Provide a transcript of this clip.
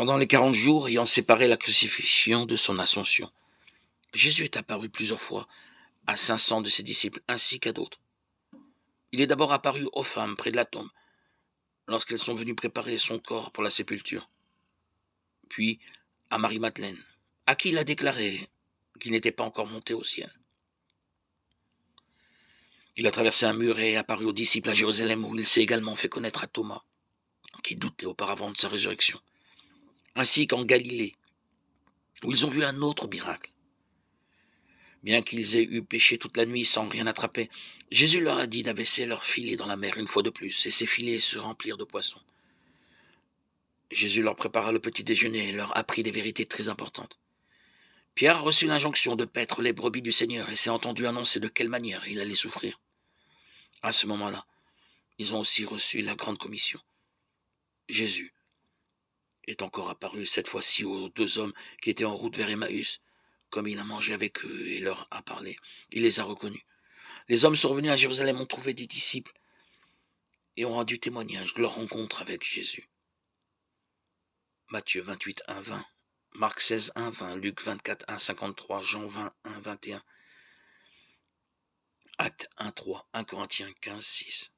Pendant les 40 jours ayant séparé la crucifixion de son ascension, Jésus est apparu plusieurs fois à 500 de ses disciples ainsi qu'à d'autres. Il est d'abord apparu aux femmes près de la tombe, lorsqu'elles sont venues préparer son corps pour la sépulture, puis à Marie-Madeleine, à qui il a déclaré qu'il n'était pas encore monté au ciel. Il a traversé un mur et est apparu aux disciples à Jérusalem, où il s'est également fait connaître à Thomas, qui doutait auparavant de sa résurrection, ainsi qu'en Galilée, où ils ont vu un autre miracle. Bien qu'ils aient eu péché toute la nuit sans rien attraper, Jésus leur a dit d'abaisser leurs filets dans la mer une fois de plus, et ces filets se remplirent de poissons. Jésus leur prépara le petit déjeuner et leur apprit des vérités très importantes. Pierre a reçu l'injonction de paître les brebis du Seigneur et s'est entendu annoncer de quelle manière il allait souffrir. À ce moment-là, ils ont aussi reçu la grande commission. Jésus est encore apparu cette fois-ci aux deux hommes qui étaient en route vers Emmaüs. Comme il a mangé avec eux et leur a parlé, il les a reconnus. Les hommes sont revenus à Jérusalem, ont trouvé des disciples et ont rendu témoignage de leur rencontre avec Jésus. Matthieu 28, 1, 20, Marc 16, 1, 20, Luc 24, 1, 53, Jean 20, 1, 21, Actes 1, 3, 1 Corinthiens 15, 6.